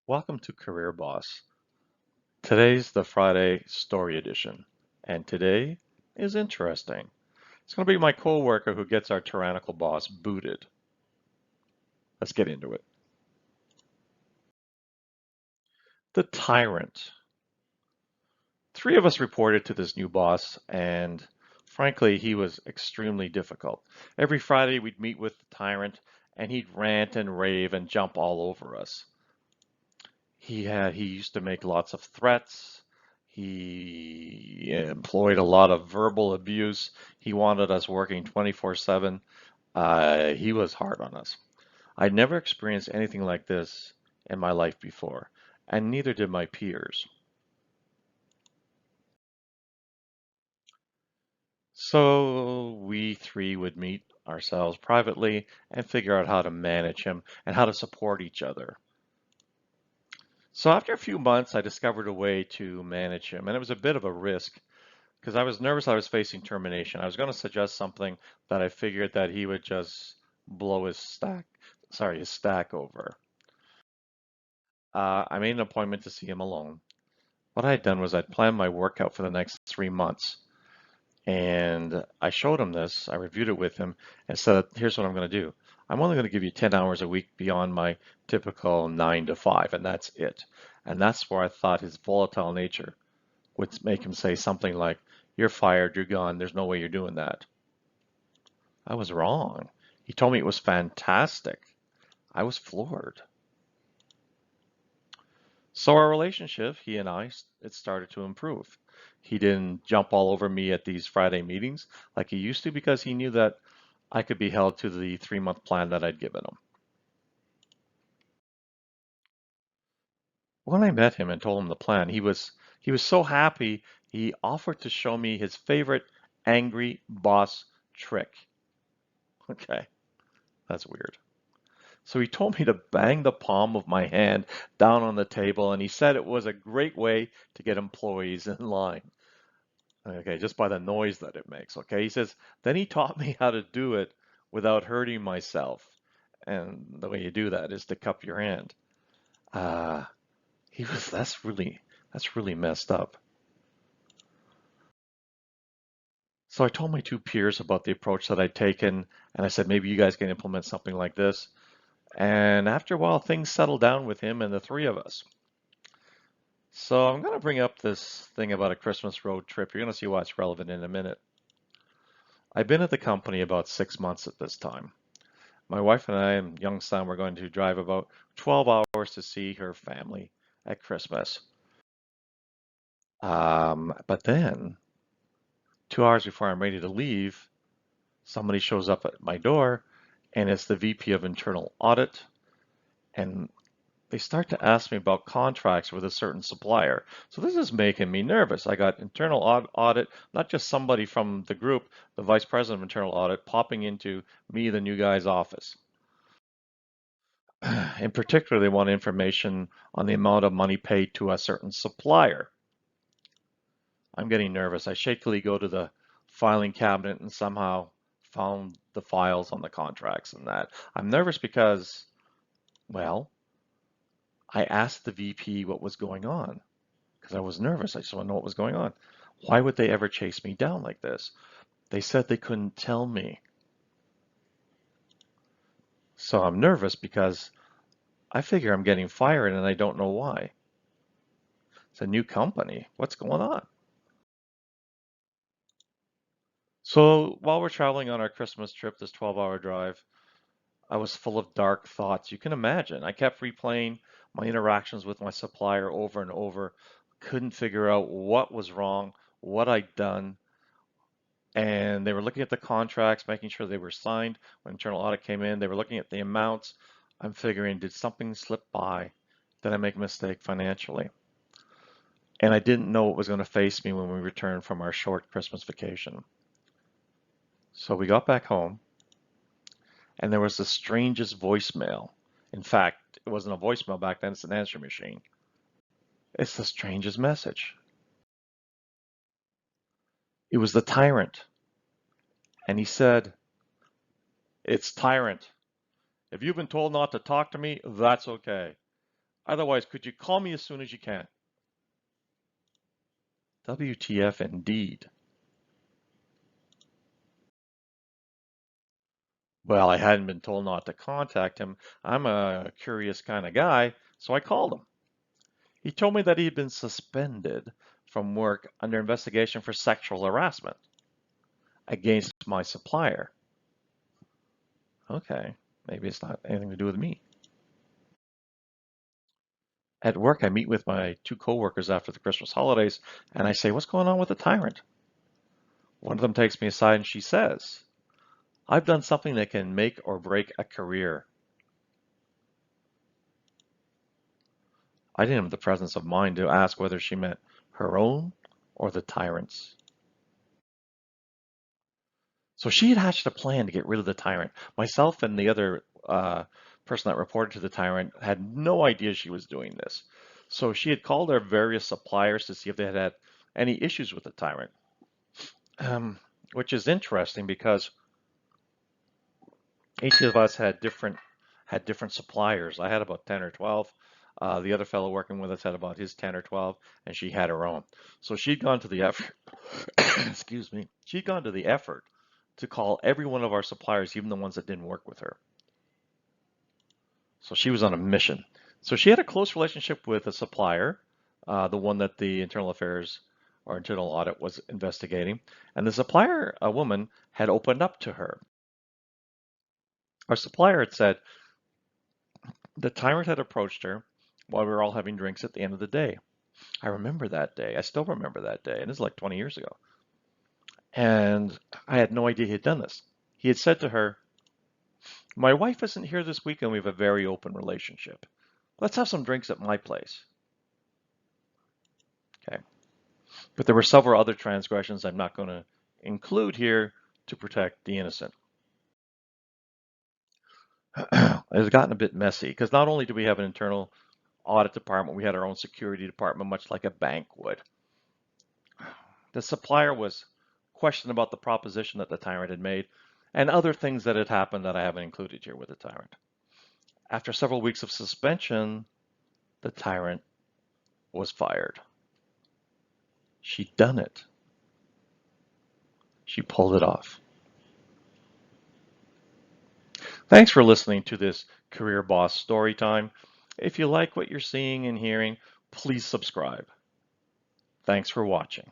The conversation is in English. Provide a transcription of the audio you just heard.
Welcome to Career Boss. Today's the Friday story edition, and today is interesting. It's going to be my coworker who gets our tyrannical boss booted. Let's get into it. The tyrant. Three of us reported to this new boss, and frankly, he was extremely difficult. Every Friday, we'd meet with the tyrant, and he'd rant and rave and jump all over us. He used to make lots of threats. He employed a lot of verbal abuse. He wanted us working 24/7. He was hard on us. I'd never experienced anything like this in my life before, and neither did my peers. So we three would meet ourselves privately and figure out how to manage him and how to support each other. So after a few months, I discovered a way to manage him, and it was a bit of a risk because I was nervous I was facing termination. I was going to suggest something that I figured that he would just blow his stack over. I made an appointment to see him alone. What I had done was I'd planned my workout for the next 3 months. And I showed him this, I reviewed it with him, and said, here's what I'm going to do. I'm only going to give you 10 hours a week beyond my typical 9 to 5, and that's it. And that's where I thought his volatile nature would make him say something like, you're fired, you're gone, there's no way you're doing that. I was wrong. He told me it was fantastic. I was floored. So our relationship, he and I, it started to improve. He didn't jump all over me at these Friday meetings like he used to because he knew that I could be held to the 3 month plan that I'd given him. When I met him and told him the plan, he was so happy he offered to show me his favorite angry boss trick. Okay, that's weird. So he told me to bang the palm of my hand down on the table, and he said it was a great way to get employees in line. Okay, just by the noise that it makes. Okay, he says, then he taught me how to do it without hurting myself. And the way you do that is to cup your hand. Uh, that's really messed up. So I told my two peers about the approach that I'd taken, and I said, maybe you guys can implement something like this. And after a while, things settled down with him and the three of us. So I'm going to bring up this thing about a Christmas road trip. You're going to see why it's relevant in a minute. I've been at the company about 6 months at this time. My wife and I and young son were going to drive about 12 hours to see her family at Christmas. But then, 2 hours before I'm ready to leave, somebody shows up at my door, and it's the VP of Internal Audit, and they start to ask me about contracts with a certain supplier. So this is making me nervous. I got internal audit, not just somebody from the group, the vice president of internal audit, popping into me, the new guy's office. In particular, they want information on the amount of money paid to a certain supplier. I'm getting nervous. I shakily go to the filing cabinet and somehow found the files on the contracts and that. I'm nervous because, well, I asked the VP what was going on because I was nervous. I just want to know what was going on. Why would they ever chase me down like this? They said they couldn't tell me. So I'm nervous because I figure I'm getting fired and I don't know why. It's a new company. What's going on? So while we're traveling on our Christmas trip, this 12-hour drive, I was full of dark thoughts. You can imagine. I kept replaying my interactions with my supplier over and over, couldn't figure out what was wrong, what I'd done. And they were looking at the contracts, making sure they were signed. When internal audit came in, they were looking at the amounts. I'm figuring, did something slip by? Did I make a mistake financially? And I didn't know what was going to face me when we returned from our short Christmas vacation. So we got back home, and there was the strangest voicemail. In fact, it wasn't a voicemail back then, it's an answer machine. It's the strangest message. It was the tyrant. And he said, it's tyrant. If you've been told not to talk to me, that's okay. Otherwise, could you call me as soon as you can? WTF indeed. Well, I hadn't been told not to contact him. I'm a curious kind of guy, so I called him. He told me that he had been suspended from work under investigation for sexual harassment against my supplier. Okay, maybe it's not anything to do with me. At work, I meet with my two coworkers after the Christmas holidays, and I say, "What's going on with the tyrant?" One of them takes me aside and she says, "I've done something that can make or break a career." I didn't have the presence of mind to ask whether she meant her own or the tyrant's. So she had hatched a plan to get rid of the tyrant. Myself and the other person that reported to the tyrant had no idea she was doing this. So she had called our various suppliers to see if they had any issues with the tyrant, um, which is interesting because each of us had different suppliers. I had about 10 or 12. The other fellow working with us had about his 10 or 12, and she had her own. So she'd gone to the effort, excuse me, she'd gone to the effort to call every one of our suppliers, even the ones that didn't work with her. So she was on a mission. So she had a close relationship with a supplier, the one that the internal affairs or internal audit was investigating. And the supplier, a woman, had opened up to her. Our supplier had said the tyrant had approached her while we were all having drinks at the end of the day. I remember that day. I still remember that day. And this is like 20 years ago. And I had no idea he had done this. He had said to her, "My wife isn't here this week and we have a very open relationship. Let's have some drinks at my place." Okay. But there were several other transgressions I'm not going to include here to protect the innocent. It has gotten a bit messy because not only do we have an internal audit department, we had our own security department, much like a bank would. The supplier was questioned about the proposition that the tyrant had made and other things that had happened that I haven't included here with the tyrant. After several weeks of suspension, the tyrant was fired. She'd done it. She pulled it off. Thanks for listening to this Career Boss story time. If you like what you're seeing and hearing, please subscribe. Thanks for watching.